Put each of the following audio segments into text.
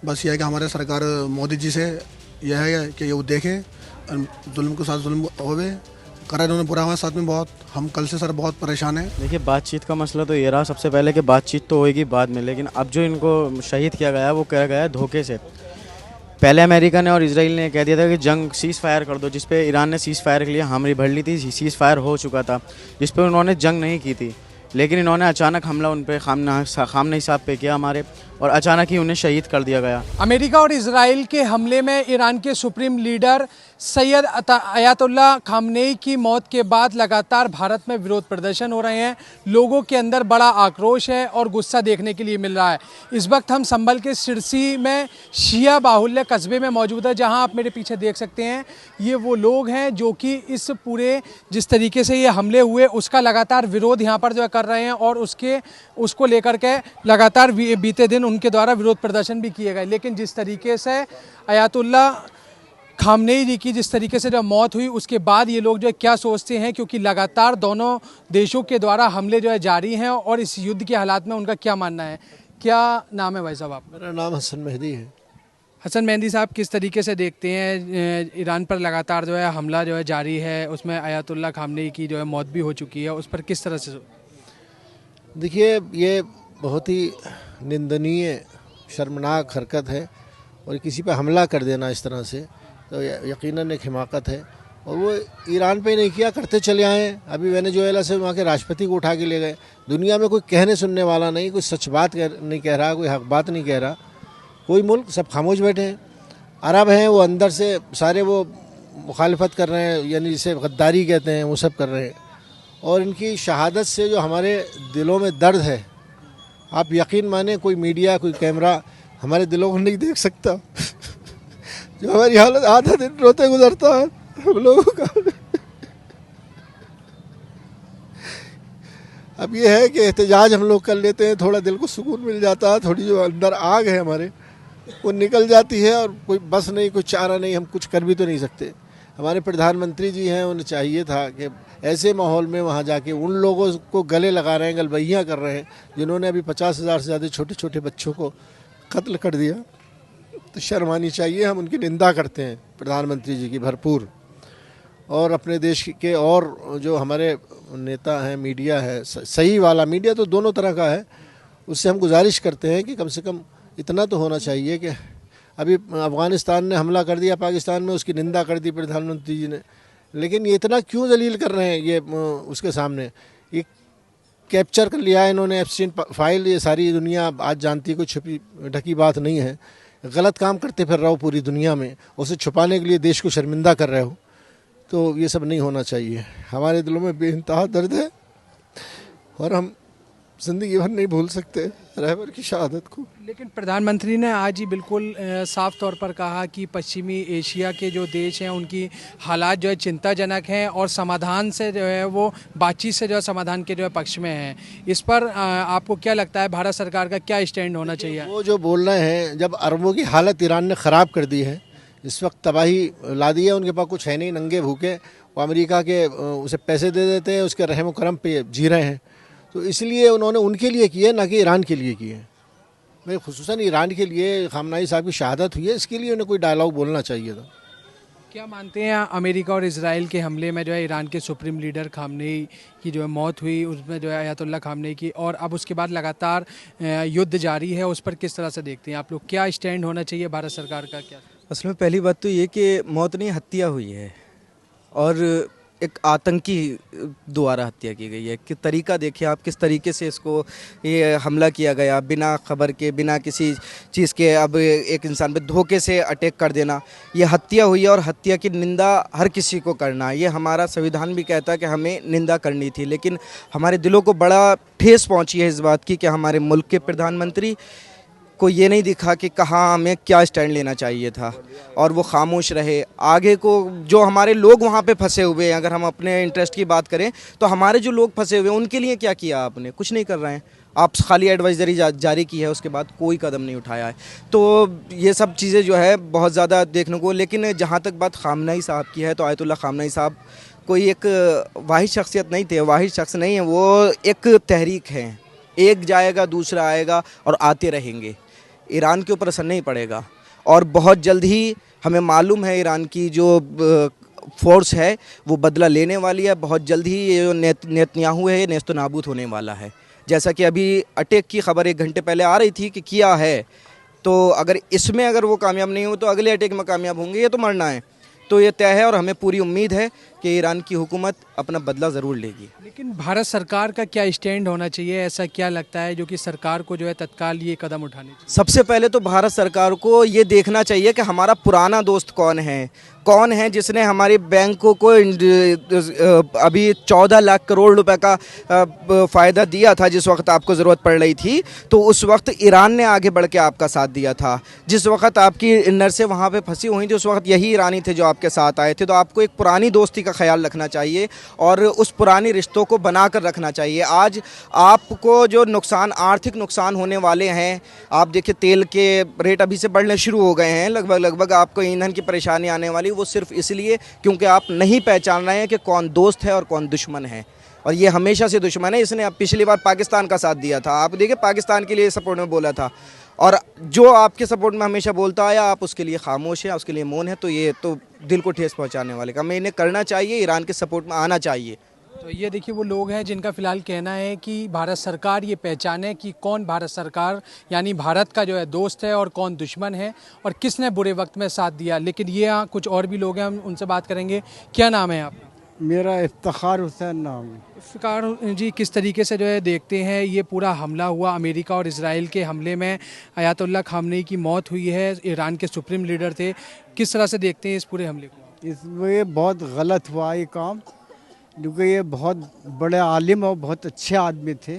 बस यह है कि हमारे सरकार मोदी जी से यह है कि वो देखें, जुल्म के साथ जुल्म होवे करा इन्होंने बुरा हमारे साथ में बहुत। हम कल से सर बहुत परेशान हैं। देखिए, बातचीत का मसला तो ये रहा सबसे पहले कि बातचीत तो होएगी बाद में, लेकिन अब जो इनको शहीद किया गया है वो किया गया है धोखे से। पहले अमेरिका ने और इजराइल ने कह दिया था कि जंग सीज़ फायर कर दो, जिस पे ईरान ने सीज़ फायर के लिए हमरी भर ली थी, सीज़ फायर हो चुका था, जिस पे उन्होंने जंग नहीं की थी। लेकिन इन्होंने अचानक हमला उन पे खामना हिसाब पे किया हमारे, और अचानक ही उन्हें शहीद कर दिया गया। अमेरिका और इजराइल के हमले में ईरान के supreme leader Syed Ayatollah Khamenei की मौत के बाद लगातार भारत में विरोध प्रदर्शन हो रहे हैं। लोगों के अंदर बड़ा आक्रोश है और गुस्सा देखने के लिए मिल रहा है। इस वक्त हम संभल के सिरसी में शिया बाहुल्य कस्बे में मौजूद है, जहां आप मेरे पीछे देख सकते हैं। ये वो लोग हैं जो कि इस पूरे जिस तरीके से ये हमले हुए उसका लगातार विरोध यहाँ पर जो है कर रहे हैं, और उसको लेकर के लगातार बीते दिन उनके द्वारा विरोध प्रदर्शन भी किए गए। लेकिन जिस तरीके से अयातुल्लाह खामनेई जी की जिस तरीके से जब मौत हुई उसके बाद ये लोग जो है क्या सोचते हैं, क्योंकि लगातार दोनों देशों के द्वारा हमले जो है जारी हैं, और इस युद्ध के हालात में उनका क्या मानना है। क्या नाम है भाई साहब आप? मेरा नाम हसन मेहदी है। हसन मेहदी साहब, किस तरीके से देखते हैं ईरान पर लगातार जो है हमला जो है जारी है, उसमें अयातुल्लाह खामनेई की जो है मौत भी हो चुकी है, उस पर किस तरह से? देखिए, ये बहुत ही निंदनीय शर्मनाक हरकत है, और किसी पे हमला कर देना इस तरह से तो यकीनन एक हिमाकत है। और वो ईरान पे नहीं किया, करते चले आए। अभी वेनेजुएला से वहाँ के राष्ट्रपति को उठा के ले गए। दुनिया में कोई कहने सुनने वाला नहीं, कोई सच बात नहीं कह रहा, कोई हक बात नहीं कह रहा, कोई मुल्क, सब खामोश बैठे हैं। अरब हैं वो अंदर से सारे वो मुखालिफत कर रहे हैं, यानी जिसे गद्दारी कहते हैं, वो सब कर रहे हैं। और इनकी शहादत से जो हमारे दिलों में दर्द है, आप यकीन माने कोई मीडिया, कोई कैमरा हमारे दिलों को नहीं देख सकता। जो हमारी हालत आधा दिन रोते गुजरता है हम लोगों का। अब ये है कि एहतजाज हम लोग कर लेते हैं, थोड़ा दिल को सुकून मिल जाता है, थोड़ी जो अंदर आग है हमारे वो निकल जाती है, और कोई बस नहीं, कोई चारा नहीं, हम कुछ कर भी तो नहीं सकते। हमारे प्रधानमंत्री जी हैं, उन्हें चाहिए था कि ऐसे माहौल में वहाँ जाके उन लोगों को गले लगा रहे हैं, गलबैयाँ कर रहे हैं, जिन्होंने अभी 50,000 से ज़्यादा छोटे छोटे बच्चों को कत्ल कर दिया। तो शर्म आनी चाहिए। हम उनकी निंदा करते हैं प्रधानमंत्री जी की भरपूर, और अपने देश के और जो हमारे नेता हैं, मीडिया है, सही वाला मीडिया तो दोनों तरह का है, उससे हम गुजारिश करते हैं कि कम से कम इतना तो होना चाहिए कि अभी अफ़गानिस्तान ने हमला कर दिया पाकिस्तान में, उसकी निंदा कर दी प्रधानमंत्री जी ने, लेकिन ये इतना क्यों जलील कर रहे हैं? ये उसके सामने ये कैप्चर कर लिया है इन्होंने, एप्स्टीन फाइल, ये सारी दुनिया आज जानती है, कोई छुपी ढकी बात नहीं है। गलत काम करते फिर रहे हो पूरी दुनिया में, उसे छुपाने के लिए देश को शर्मिंदा कर रहे हो, तो ये सब नहीं होना चाहिए। हमारे दिलों में बेइंतहा दर्द है, और हम ज़िंदगी भर नहीं भूल सकते रहबर की शहादत को। लेकिन प्रधानमंत्री ने आज ही बिल्कुल साफ तौर पर कहा कि पश्चिमी एशिया के जो देश हैं उनकी हालात जो है चिंताजनक हैं, और समाधान से जो है वो बातचीत से जो है समाधान के जो है पक्ष में हैं। इस पर आपको क्या लगता है भारत सरकार का क्या स्टैंड होना चाहिए? वो जो बोल रहे हैं, जब अरबों की हालत ईरान ने ख़राब कर दी है, इस वक्त तबाही ला दी है, उनके पास कुछ है नहीं, नंगे भूखे वो अमेरिका के उसे पैसे दे देते हैं, उसके रहम करम पे जी रहे हैं। तो इसलिए उन्होंने उनके लिए किए, ना कि ईरान के लिए किए। भाई खुसूसन ईरान के लिए खामनेई साहब की शहादत हुई है, इसके लिए उन्हें कोई डायलॉग बोलना चाहिए था। क्या मानते हैं अमेरिका और इजराइल के हमले में जो है ईरान के सुप्रीम लीडर खामनेई की जो है मौत हुई, उसमें जो है अयातुल्लाह खामनेई की, और अब उसके बाद लगातार युद्ध जारी है, उस पर किस तरह से देखते हैं आप लोग? क्या स्टैंड होना चाहिए भारत सरकार का? क्या असल में पहली बात तो ये कि मौत नहीं, हत्या हुई है, और एक आतंकी द्वारा हत्या की गई है। कि तरीका देखिए आप, किस तरीके से इसको ये हमला किया गया, बिना खबर के, बिना किसी चीज़ के, अब एक इंसान पे धोखे से अटैक कर देना, ये हत्या हुई है। और हत्या की निंदा हर किसी को करना, ये हमारा संविधान भी कहता है कि हमें निंदा करनी थी। लेकिन हमारे दिलों को बड़ा ठेस पहुंची है इस बात की कि हमारे मुल्क के प्रधानमंत्री को ये नहीं दिखा कि कहाँ हमें क्या स्टैंड लेना चाहिए था, और वो खामोश रहे। आगे को जो हमारे लोग वहाँ पे फंसे हुए हैं, अगर हम अपने इंटरेस्ट की बात करें तो हमारे जो लोग फंसे हुए हैं उनके लिए क्या किया आपने? कुछ नहीं कर रहे हैं आप, खाली एडवाइजरी जारी की है, उसके बाद कोई कदम नहीं उठाया है। तो ये सब चीज़ें जो है बहुत ज़्यादा देखने को। लेकिन जहाँ तक बात खामनेई साहब की है, तो आयतुल्लाह खामनेई साहब कोई एक वाहिद शख्सियत नहीं थे, वाहिद शख्स नहीं है, वो एक तहरीक है, एक जाएगा दूसरा आएगा और आते रहेंगे। ईरान के ऊपर असर नहीं पड़ेगा। और बहुत जल्द ही हमें मालूम है ईरान की जो फोर्स है वो बदला लेने वाली है। बहुत जल्द ही ये जो नेतन्याहू है ये नेस्तो नाबूद होने वाला है। जैसा कि अभी अटैक की खबर 1 घंटे पहले आ रही थी कि किया है, तो अगर इसमें अगर वो कामयाब नहीं हो तो अगले अटैक में कामयाब होंगे, ये तो मरना है। तो ये तय है और हमें पूरी उम्मीद है कि ईरान की हुकूमत अपना बदला ज़रूर लेगी। लेकिन भारत सरकार का क्या स्टैंड होना चाहिए, ऐसा क्या लगता है जो कि सरकार को जो है तत्काल ये कदम उठाने चाहिए? सबसे पहले तो भारत सरकार को ये देखना चाहिए कि हमारा पुराना दोस्त कौन है जिसने हमारी बैंकों को अभी 14 लाख करोड़ रुपए का फ़ायदा दिया था जिस वक्त आपको ज़रूरत पड़ रही थी। तो उस वक्त ईरान ने आगे बढ़ के आपका साथ दिया था। जिस वक्त आपकी नर्सें वहाँ पे फंसी हुई थी उस वक्त यही ईरानी थे जो आपके साथ आए थे। तो आपको एक पुरानी दोस्ती का ख्याल रखना चाहिए और उस पुरानी रिश्तों को बना कर रखना चाहिए। आज आपको जो आर्थिक नुकसान होने वाले हैं, आप देखिए तेल के रेट अभी से बढ़ने शुरू हो गए हैं। लगभग आपको ईंधन की परेशानी आने वाली, वो सिर्फ इसलिए क्योंकि आप नहीं पहचान रहे हैं कि कौन दोस्त है और कौन दुश्मन है। और ये हमेशा से दुश्मन है। इसने अब पिछली बार पाकिस्तान का साथ दिया था, आप देखिए पाकिस्तान के लिए सपोर्ट में बोला था, और जो आपके सपोर्ट में हमेशा बोलता आया आप उसके लिए खामोश हैं, उसके लिए मौन है। तो ये तो दिल को ठेस पहुंचाने वाले काम इन्हें करना चाहिए, ईरान के सपोर्ट में आना चाहिए। तो ये देखिए वो लोग हैं जिनका फिलहाल कहना है कि भारत सरकार ये पहचाने कि कौन भारत सरकार यानी भारत का जो है दोस्त है और कौन दुश्मन है और किसने बुरे वक्त में साथ दिया। लेकिन ये यहाँ कुछ और भी लोग हैं, हम उनसे बात करेंगे। क्या नाम है आपका? मेरा इफ्तिखार हुसैन नाम है। इफ्तिखार जी, किस तरीके से जो है देखते हैं ये पूरा हमला हुआ अमेरिका और इजराइल के हमले में अयातुल्ला खामनेई की मौत हुई है, ईरान के सुप्रीम लीडर थे, किस तरह से देखते हैं इस पूरे हमले को? इसमें बहुत गलत हुआ ये काम, क्योंकि ये बहुत बड़े आलिम और बहुत अच्छे आदमी थे।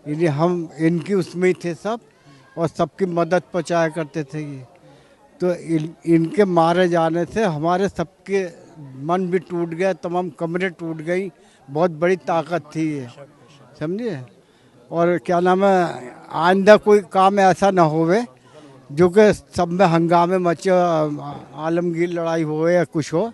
इन्हें हम इनकी उसमें ही थे सब और सबकी मदद पहुँचाया करते थे ये। तो इनके मारे जाने से हमारे सबके मन भी टूट गया, तमाम कमरे टूट गई। बहुत बड़ी ताकत थी ये, समझिए। और क्या नाम है, आइंदा कोई काम ऐसा ना होवे जो कि सब में हंगामे मचे, आलमगीर लड़ाई हो या कुछ हो।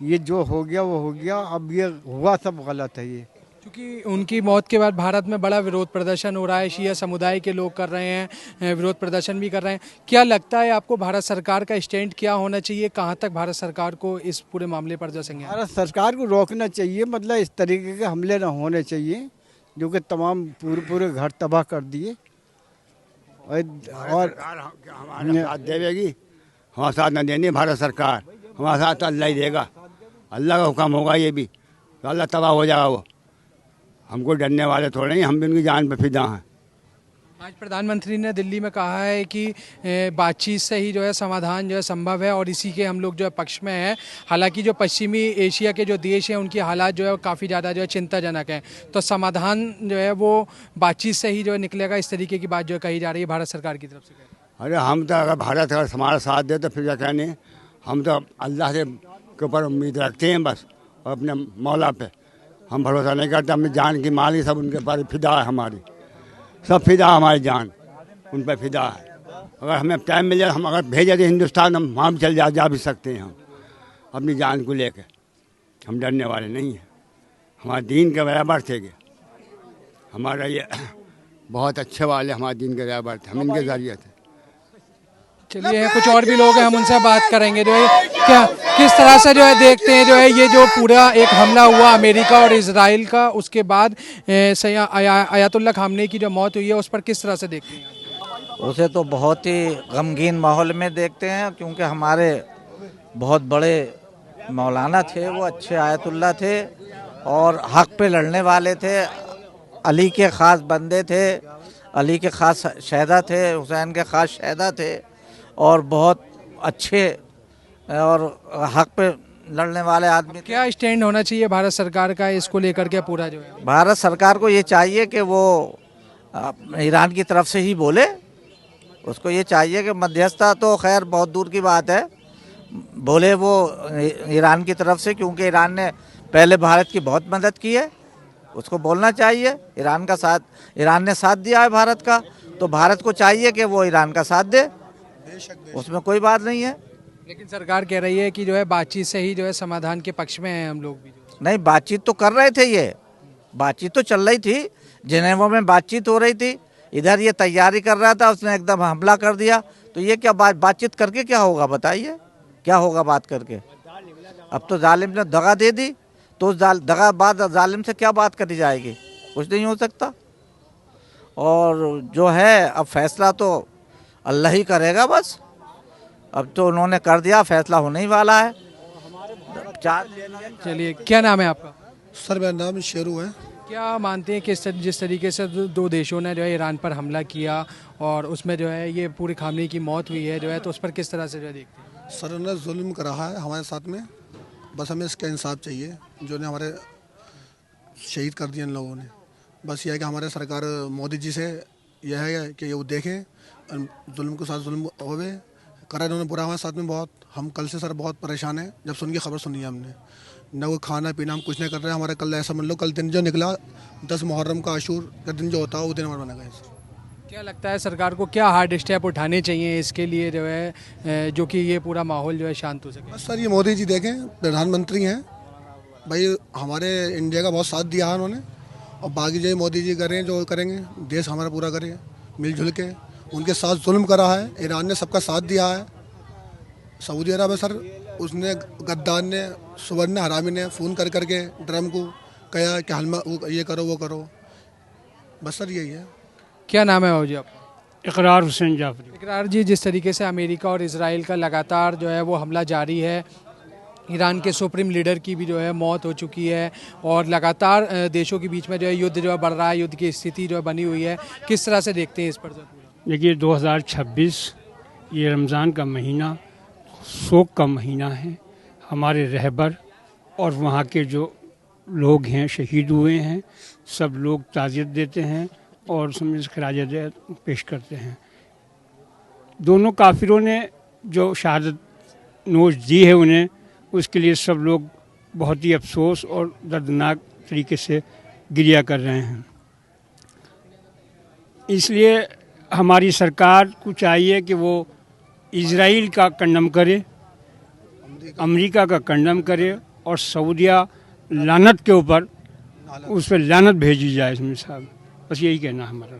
ये जो हो गया वो हो गया, अब ये हुआ सब गलत है ये। क्योंकि उनकी मौत के बाद भारत में बड़ा विरोध प्रदर्शन हो रहा है, शिया समुदाय के लोग कर रहे हैं, विरोध प्रदर्शन भी कर रहे हैं। क्या लगता है आपको भारत सरकार का स्टैंड क्या होना चाहिए, कहाँ तक भारत सरकार को इस पूरे मामले पर जो संज्ञान? भारत सरकार को रोकना चाहिए, मतलब इस तरीके के हमले ना होने चाहिए जो कि तमाम पूरे घर तबाह कर दिए। और हमारे साथ देगी, हमारे साथ न देनी भारत सरकार, हमारे साथ तो अल्लाह ही देगा। अल्लाह का हुक्म होगा ये भी, तो अल्लाह तबाह हो जाएगा। वो हमको डरने वाले थोड़े नहीं, हम भी उनकी जान पे फिदा हैं। आज प्रधानमंत्री ने दिल्ली में कहा है कि बातचीत से ही जो है समाधान जो है संभव है और इसी के हम लोग जो है पक्ष में हैं। हालांकि जो पश्चिमी एशिया के जो देश हैं उनकी हालात जो है काफ़ी ज़्यादा जो है चिंताजनक हैं। तो समाधान जो है वो बातचीत से ही जो है निकलेगा, इस तरीके की बात जो है कही जा रही है भारत सरकार की तरफ से। अरे हम तो अगर भारत अगर हमारा साथ दे तो फिर क्या कहने, हम तो अल्लाह से के ऊपर उम्मीद रखते हैं बस, और अपने मौला पे हम भरोसा नहीं करते। अपनी जान की माल ही सब उनके ऊपर फिदा है, हमारी सब फिदा, हमारी जान उन पर फिदा है। अगर हमें टाइम मिल जाए, हम अगर भेजे तो हिंदुस्तान, हम वहाँ भी जा भी सकते हैं। हम अपनी जान को लेकर हम डरने वाले नहीं हैं। हमारे दीन के बराबर थे, हमारा ये बहुत अच्छे वाले हमारे दीन के बराबर थे, हम इनके जरिए थे। चलिए कुछ और भी लोग हैं, हम उनसे बात करेंगे जो है क्या किस तरह से जो है देखते हैं जो है ये जो पूरा एक हमला हुआ अमेरिका और इजराइल का, उसके बाद अयातुल्ला खामनेई की जो मौत हुई है उस पर किस तरह से देखते हैं? उसे तो बहुत ही गमगीन माहौल में देखते हैं, क्योंकि हमारे बहुत बड़े मौलाना थे, वो अच्छे आयतुल्ला थे और हक पे लड़ने वाले थे, अली के ख़ास बंदे थे, अली के ख़ास शहदा थे, हुसैन के ख़ास शहदा थे और बहुत अच्छे और हक पे लड़ने वाले आदमी। क्या स्टैंड होना चाहिए भारत सरकार का इसको लेकर के पूरा जो है? भारत सरकार को ये चाहिए कि वो ईरान की तरफ से ही बोले, उसको ये चाहिए कि मध्यस्थता तो खैर बहुत दूर की बात है, बोले वो ईरान की तरफ से, क्योंकि ईरान ने पहले भारत की बहुत मदद की है, उसको बोलना चाहिए। ईरान ने साथ दिया है भारत का, तो भारत को चाहिए कि वो ईरान का साथ दे, उसमें कोई बात नहीं है। लेकिन सरकार कह रही है कि जो है बातचीत से ही जो है समाधान के पक्ष में हैं हम लोग भी। नहीं, बातचीत तो कर रहे थे, ये बातचीत तो चल रही थी, जिनेवा में बातचीत हो रही थी, इधर ये तैयारी कर रहा था, उसने एकदम हमला कर दिया। तो ये क्या बातचीत करके क्या होगा, बताइए क्या होगा बात करके। अब तो जालिम ने दगा दे दी, तो उस दगा बाद जालिम से क्या बात करी जाएगी, कुछ नहीं हो सकता। और जो है अब फैसला तो अल्लाह ही करेगा बस। अब तो उन्होंने कर दिया, फैसला होने ही वाला है। चलिए, क्या नाम है आपका? सर मेरा नाम शेरू है। क्या मानते हैं कि जिस तरीके से दो देशों ने जो है ईरान पर हमला किया और उसमें जो है ये पूरी खामनेई की मौत हुई है जो है, तो उस पर किस तरह से जो है देखते हैं? सर ने जुल्म करा है हमारे साथ में, बस हमें इसका इंसाफ चाहिए। जो ने हमारे शहीद कर दिए इन लोगों ने, बस यह है कि हमारे सरकार मोदी जी से यह है कि वो देखें जुल्म के साथ जुल्म होवे करा इन्होंने बुरा हमारे साथ में बहुत। हम कल से सर बहुत परेशान हैं, जब सुन की खबर सुनी है हमने। न वो खाना पीना हम कुछ नहीं कर रहे हैं। हमारे कल ऐसा मान लो, कल दिन जो निकला 10 मुहर्रम का आशूर का दिन जो होता है वो दिन हमारा बना गया। क्या लगता है सरकार को क्या हार्ड स्टेप उठाने चाहिए इसके लिए जो है जो कि ये पूरा माहौल जो है शांत हो सके? बस सर ये मोदी जी देखें, प्रधानमंत्री हैं भाई, हमारे इंडिया का बहुत साथ दिया है उन्होंने, और बाकी जो मोदी जी करें जो करेंगे देश हमारा पूरा करें मिलजुल के। उनके साथ जुल्म करा है, ईरान ने सबका साथ दिया है। सऊदी अरब है सर, उसने गद्दार ने सुवर्ण हरामी ने फ़ोन कर करके ट्रम्प को कहा कि हलमा ये करो वो करो। बस सर यही है। क्या नाम है बाबूजी आपका? इकरार हुसैन जाफरी। इकरार जी, जिस तरीके से अमेरिका और इसराइल का लगातार जो है वो हमला जारी है, ईरान के सुप्रीम लीडर की भी जो है मौत हो चुकी है और लगातार देशों के बीच में जो है युद्ध जो है बढ़ रहा है, युद्ध की स्थिति जो है बनी हुई है, किस तरह से देखते हैं इस पर? देखिए 2026 ये रमज़ान का महीना शोक का महीना है। हमारे रहबर और वहाँ के जो लोग हैं शहीद हुए हैं, सब लोग ताज़ियत देते हैं और समझ खराज पेश करते हैं। दोनों काफिरों ने जो शहादत नोश दी है उन्हें, उसके लिए सब लोग बहुत ही अफसोस और दर्दनाक तरीके से गिरिया कर रहे हैं। इसलिए हमारी सरकार को चाहिए कि वो इजराइल का कंडम करे, अमेरिका का कंडम करे और सऊदिया लानत के ऊपर उस पर लानत भेजी जाए। इसमें साहब बस यही कहना हमारा।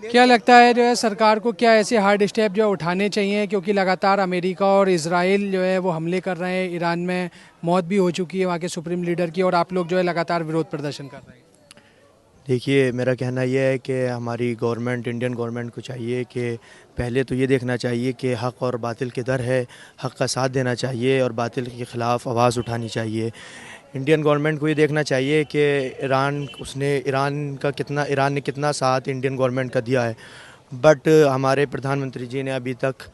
क्या लगता है जो है सरकार को क्या ऐसे हार्ड स्टेप जो है उठाने चाहिए, क्योंकि लगातार अमेरिका और इसराइल जो है वो हमले कर रहे हैं, ईरान में मौत भी हो चुकी है वहाँ के सुप्रीम लीडर की, और आप लोग जो है लगातार विरोध प्रदर्शन कर रहे हैं? देखिए मेरा कहना यह है कि हमारी गवर्नमेंट, इंडियन गवर्नमेंट को चाहिए कि पहले तो ये देखना चाहिए कि हक़ और बातिल किधर है, हक़ का साथ देना चाहिए और बातिल के ख़िलाफ़ आवाज़ उठानी चाहिए। इंडियन गवर्नमेंट को ये देखना चाहिए कि ईरान ने कितना साथ इंडियन गवर्नमेंट का दिया है, बट हमारे प्रधानमंत्री जी ने अभी तक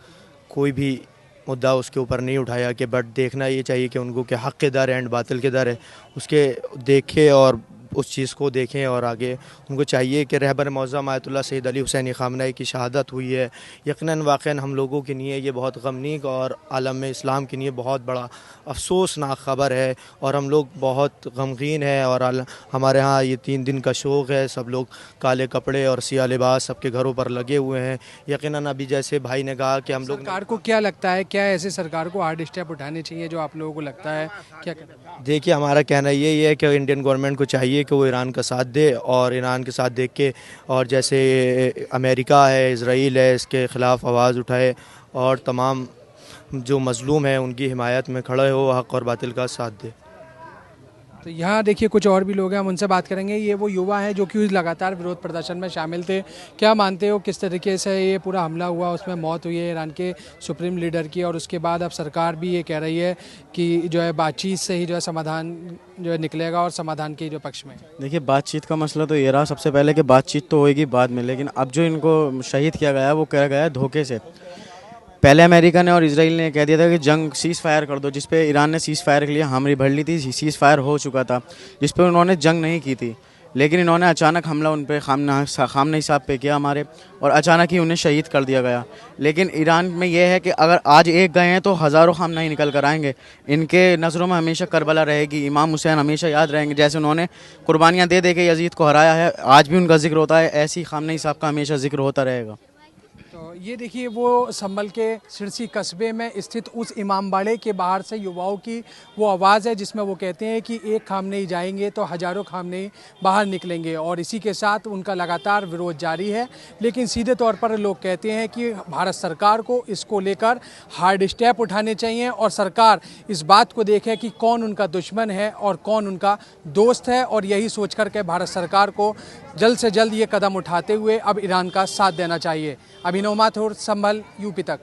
कोई भी मुद्दा उसके ऊपर नहीं उठाया। कि बट देखना ये चाहिए कि उनको कि हक़ किधर है एंड बातिल किधर है, उसके देखें और उस चीज़ को देखें। और आगे उनको चाहिए कि रहबर मौज़म आयतुल्लाह सैयद अली हुसैनी ख़ामनेई की शहादत हुई है, यकीनन वाक़ईन हम लोगों के लिए ये बहुत गमनीक और आलम इस्लाम के लिए बहुत बड़ा अफसोसनाक ख़बर है और हम लोग बहुत गमगीन हैं। और हमारे यहाँ ये 3 दिन का शौक़ है, सब लोग काले कपड़े और सियाह लिबास सबके घरों पर लगे हुए हैं। यकीनन अभी जैसे भाई ने कहा कि हम लोग, सरकार को क्या लगता है, क्या ऐसे सरकार को हार्ड स्टेप उठाने चाहिए जो आप लोगों को लगता है? क्या देखिए हमारा कहना यही है कि इंडियन गवर्नमेंट को चाहिए कि वो ईरान का साथ दे और ईरान के साथ देख के, और जैसे अमेरिका है, इजराइल है, इसके ख़िलाफ़ आवाज़ उठाए और तमाम जो मज़लूम हैं उनकी हिमायत में खड़े हो, हक़ और बातिल का साथ दे। तो यहाँ देखिए कुछ और भी लोग हैं, हम उनसे बात करेंगे। ये वो युवा हैं जो कि लगातार विरोध प्रदर्शन में शामिल थे। क्या मानते हो किस तरीके से ये पूरा हमला हुआ, उसमें मौत हुई है ईरान के सुप्रीम लीडर की, और उसके बाद अब सरकार भी ये कह रही है कि जो है बातचीत से ही जो है समाधान जो है निकलेगा और समाधान के जो पक्ष में? देखिए बातचीत का मसला तो ये रहा सबसे पहले कि बातचीत तो होएगी बाद में, लेकिन अब जो इनको शहीद किया गया है वो किया गया है धोखे से। पहले अमेरिका ने और इजराइल ने कह दिया था कि जंग सीज़ फायर कर दो, जिस पे ईरान ने सीज़ फायर के लिए हामरी भर ली थी, सीज़ फायर हो चुका था, जिस पे उन्होंने जंग नहीं की थी। लेकिन इन्होंने अचानक हमला उन पर खामनेई साहब पे किया हमारे, और अचानक ही उन्हें शहीद कर दिया गया। लेकिन ईरान में यह है कि अगर आज एक गए हैं तो हज़ारों खामनेई निकल कर आएंगे। इनके नज़रों में हमेशा करबला रहेगी, इमाम हुसैन हमेशा याद रहेंगे। जैसे उन्होंने कुर्बानियाँ दे दे के यजीद को हराया है, आज भी उनका जिक्र होता है, ऐसी खामनेई साहब का हमेशा जिक्र होता रहेगा। तो ये देखिए वो संभल के सिरसी कस्बे में स्थित उस इमामबाड़े के बाहर से युवाओं की वो आवाज़ है जिसमें वो कहते हैं कि एक खामनेई जाएंगे तो हज़ारों खामनेई बाहर निकलेंगे और इसी के साथ उनका लगातार विरोध जारी है। लेकिन सीधे तौर पर लोग कहते हैं कि भारत सरकार को इसको लेकर हार्ड स्टेप उठाने चाहिए और सरकार इस बात को देखे कि कौन उनका दुश्मन है और कौन उनका दोस्त है और यही सोच कर के भारत सरकार को जल्द से जल्द ये कदम उठाते हुए अब ईरान का साथ देना चाहिए। अभिनव माथुर, संभल, यूपी तक।